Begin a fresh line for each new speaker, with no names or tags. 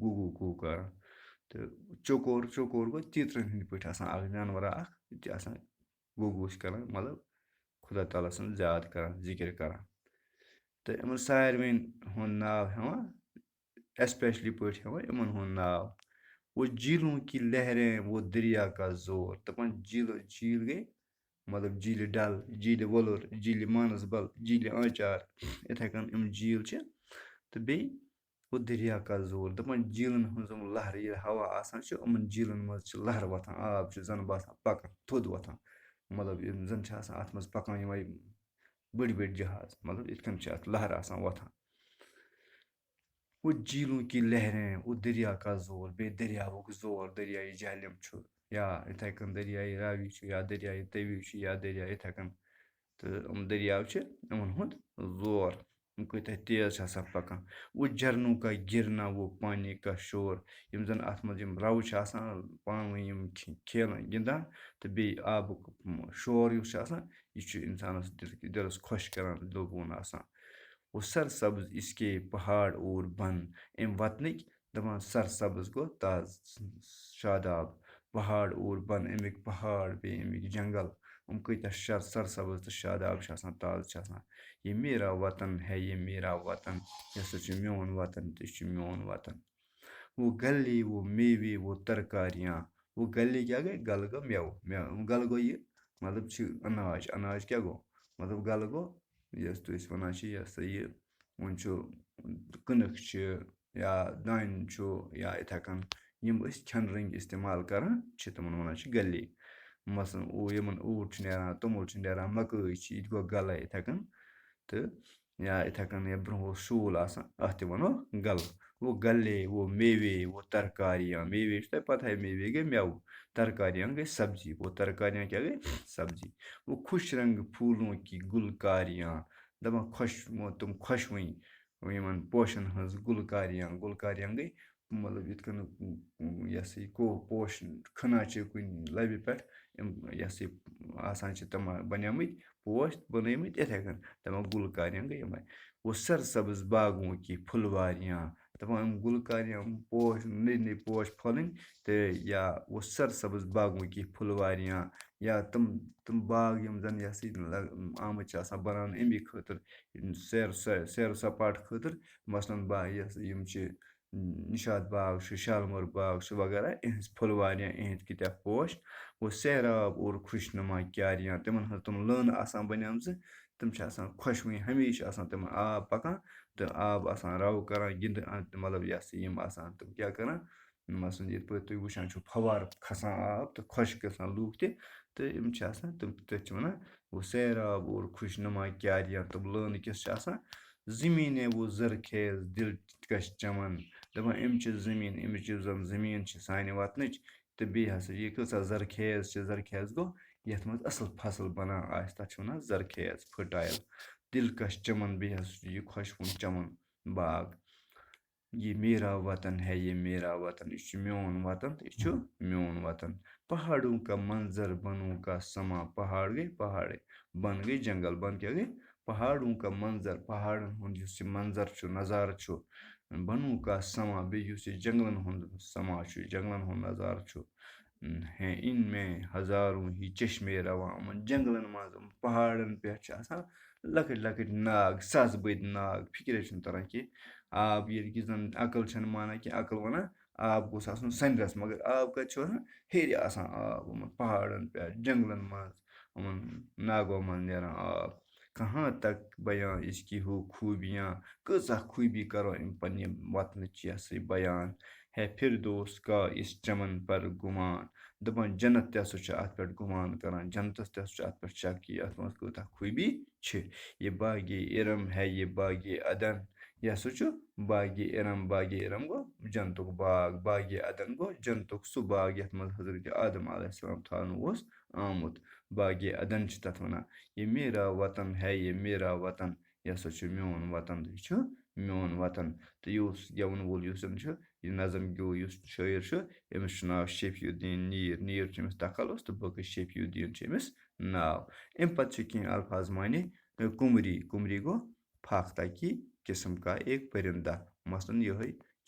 گوٗ گوٗ کران تہٕ چوکور گوٚو تیٖترَن ہٕنٛدۍ پٲٹھۍ آسان اکھ جانورا اکھ تہِ آسان گوٗ چھِ کران مطلب خۄدا تعالیٰ سُنٛد زیادٕ کران ذِکِر کران تہٕ یِمن ساروِین ہُنٛد ناو ہٮ۪وان ایسپیشلی پٲٹھۍ ہٮ۪وان یِمن ہُنٛد ناو وہ جیٖلوں کی لہریں وہ دریا کا زور دَپان جیٖل گٔے مطلب جیٖلہِ ڈل جیٖلہِ وۄلُر جیٖلہِ مانسبل جیٖلہِ آنچار یِتھٕے کٔنۍ یِم جیٖل چھِ تہٕ بیٚیہِ وہ دریا کا زور دَپان جیٖلن ہٕنٛز یِم لہرٕ ییٚلہِ ہوا آسان چھِ یِمن جیٖلن منٛز چھِ لہرٕ وۄتھان آب چھُ زن باسان پکان تھوٚد وۄتھان مطلب یِم زن چھِ آسان اتھ منٛز پکان یِمے بٔڑۍ بٔڑۍ جہاز مطلب یِتھ کٔنۍ چھِ اتھ لہرٕ آسان وۄتھان وہ جیٖلوں کی لہریں وہ دریا کا زور بیٚیہِ دٔریاوُک زور دٔریاے جہلِم چھُ یا یِتھٕے کٔنۍ دٔریاے راوی چھُ یا دٔریاے تٔوی چھُ یا دٔریا یِتھٕے کٔنۍ تہٕ یِم دٔریاو چھِ یِمن ہُنٛد زور یِم کۭتیاہ تیز چھِ آسان پکان وہ جھرنوں کا گرنا وہ پانی کا شور یِم زن اتھ منٛز یِم رَوٕ چھِ آسان پانہٕ ؤنۍ یِم کھیلان گِنٛدان تہٕ بیٚیہِ آبُک شور یُس چھُ آسان یہِ چھُ اِنسانس دِلس خۄش کران دِلگوٗن آسان وہ سرسبز اس کے پہاڑ اور بن اَمہِ وطنٕکۍ دَپان سرسبز گوٚو تازٕ شاداب پہاڑ اور بن اَمِکۍ پہاڑ بیٚیہِ اَمِکۍ جنگل یِم کۭتیاہ سرسبز تہٕ شاداب چھِ آسان تازٕ چھِ آسان یہِ میرا وطن ہے یہِ میرا وطن یہِ ہسا چھُ میون وطن تہٕ یہِ چھُ میون وطن وہ گلی وہ میوے وہ ترکاریاں وہ گلی کیٛاہ گٔے گلہٕ گوٚو مٮ۪وٕ گلہٕ گوٚو یہِ مطلب چھِ اناج کیٛاہ گوٚو مطلب گلہٕ گوٚو یۄس تُہۍ أسۍ وَنان چھِ یہِ ہسا یہِ وۄنۍ چھُ کٕنٕک چھِ یا دانہِ چھُ یا یِتھٕے کٔنۍ یِم أسۍ کھٮ۪نہٕ رٔنٛگۍ استعمال کران چھِ تِمن وَنان چھِ گلی مثلاً یِمن اوٗٹ چھُ نیران توٚمُل چھُ نیران مکٲے چھِ یہِ تہِ گوٚو گلے یِتھٕے کٔنۍ تہٕ یا یِتھٕے کٔنۍ یا برونٛہہ اوس شوٗل آسان اَتھ تہِ وَنو گلہٕ وہ گلے وہ میوے وہ ترکاریاں میوے چھُ تۄہہِ پتہٕے میوے گٔے مٮ۪وٕ ترکاریاں گٔے سبزی وہ ترکاریاں کیٛاہ گٔے سبزی وہ خوش رنٛگ پھوٗلوں کی گُلکاریاں دَپان تِم خۄشوٕنۍ یِمن پوشن ہٕنٛز گُلکاریاں گٔے مطلب یِتھ کٔنۍ یہِ ہسا یہِ پوش کھنان چھِ کُنہِ لبہِ پٮ۪ٹھ یِم یہِ ہسا یہِ آسان چھِ تِم بنیمٕتۍ پوش بنٲومٕتۍ یِتھٕے کٔنۍ دَپان گُلکاریاں گٔے یِمے وہ سرسبز باغوں کی پھُلواریاں دَپان یِم گُلکاریاں پوش نٔے پوش پھۄلٕنۍ تہٕ یا وہ سرسبز باغوں کی پھُلواریاں یا تِم باغ یِم زن یہِ ہسا یہِ آمٕتۍ چھِ آسان بناونہٕ اَمی خٲطرٕ سیر سپاٹ خٲطرٕ مثلاً یہِ ہسا یِم چھِ نِشاط باغ چھُ شالمور باغ چھُ وغیرہ یِہٕنٛز پھُلواریاں یِہٕنٛدۍ کۭتیاہ پوش وہ سیراب اور خوش نُما کیاریاں تِمن ہٕنٛز تِم لٲنہٕ آسان بنیمژٕ تِم چھِ آسان خۄشوٕنۍ ہمیشہِ آسان تِمن آب پکان تہٕ آب آسان رَو کران گِنٛدٕ مطلب یہِ ہسا یِم آسان تِم کیٛاہ کران مثلاً یِتھ پٲٹھۍ تُہۍ وٕچھان چھِو فوارٕ کھسان آب تہٕ خۄش گژھان لوٗکھ تہِ تہٕ یِم چھِ آسان تِم تٔتھۍ چھِ وَنان وہ سیراب اور خوش نُما کیاریاں تِم لٲنہٕ کِس چھِ آسان زٔمیٖنے وہ زرخیز دِلکش چمن دَپان أمۍ چھِ زٔمیٖن أمِچ یُس زن زٔمیٖن چھِ سانہِ وطنٕچ تہٕ بیٚیہِ ہسا یہِ کۭژاہ زرخیز چھِ زرخیز گوٚو یَتھ منٛز اَصٕل فصل بنان آسہِ تَتھ چھِ وَنان زرخیز فٔٹایل دِلکش چمن بیٚیہِ ہسا چھُ یہِ خۄشوُن چمن باغ یہِ میرا وطن ہے یہِ میرا وطن یہِ چھُ میون وطن تہٕ یہِ چھُ میون وطن پہاڑوں کا منظر بنوں کا سما پہاڑ گٔے پہاڑے بن گٔے جنگل بن کیٛاہ گٔے پہاڑوں کا منظر پہاڑن ہُنٛد یُس یہِ منظر چھُ نظارٕ چھُ بنوں کا سما بیٚیہِ یُس یہِ جنگلن ہُنٛد سما چھُ جنگلن ہُنٛد نظارٕ چھُ ہے اِن میں ہزاروں ہی چشمے رواں یِمن جنگلن منٛز یِم پہاڑن پٮ۪ٹھ چھِ آسان لۄکٕٹۍ لۄکٕٹۍ ناگ ساسہٕ بٔدۍ ناگ فِکرے چھُنہٕ تران کینٛہہ آب ییٚلہِ کہِ زن عقل چھنہٕ مانان کینٛہہ عقل وَنان آب گوٚژھ آسُن سنٛدرس مگر آب کَتہِ چھُ آسان ہیٚرِ آسان آب یِمن پہاڑن پٮ۪ٹھ جنگلن منٛز یِمن ناگو منٛز نیران آب کہاں تک بیاں اس کی ہو خوٗبیاں کۭژاہ خوٗبی کرو أمۍ پننہِ وطنٕچ یہِ ہسا یہِ بیان ہے فِردوس کا اِس چمن پر گُمان دَپان جنت تہِ ہسا چھُ اَتھ پٮ۪ٹھ گُمان کران جنتس تہِ ہسا چھُ اَتھ پٮ۪ٹھ شک یہِ اَتھ منٛز کۭژاہ خوٗبی چھِ یہِ باغے اِرم ہے یہِ باغے عدن یہِ ہسا چھُ باغے اِرم گوٚو جنتُک باغ باغے عدن گوٚو جنتُک سُہ باغ یَتھ منٛز حضرت آدم علیہ السلام تھاونہٕ اوس آمُت باغے عدن چھِ تَتھ وَنان یہِ میرا وطن ہے یہِ میرا وطن یہِ ہسا چھُ میون وطن تہٕ یہِ چھُ میون وطن تہٕ یُس گٮ۪وَن وول یُس زَن چھُ یہِ نظم گیوٚو یُس شٲعر چھُ أمِس چھُ ناو شفیع الدیٖن نیٖر چھُ أمِس تخلُص تہٕ بٲقٕے شفیع الدیٖن چھُ أمِس ناو اَمہِ پتہٕ چھِ کینٛہہ الفاظ معنی کُمری گوٚو پھکھ تاکہِ قسم کا ایک پٔرِنٛدہ مثلاً یِہوٚے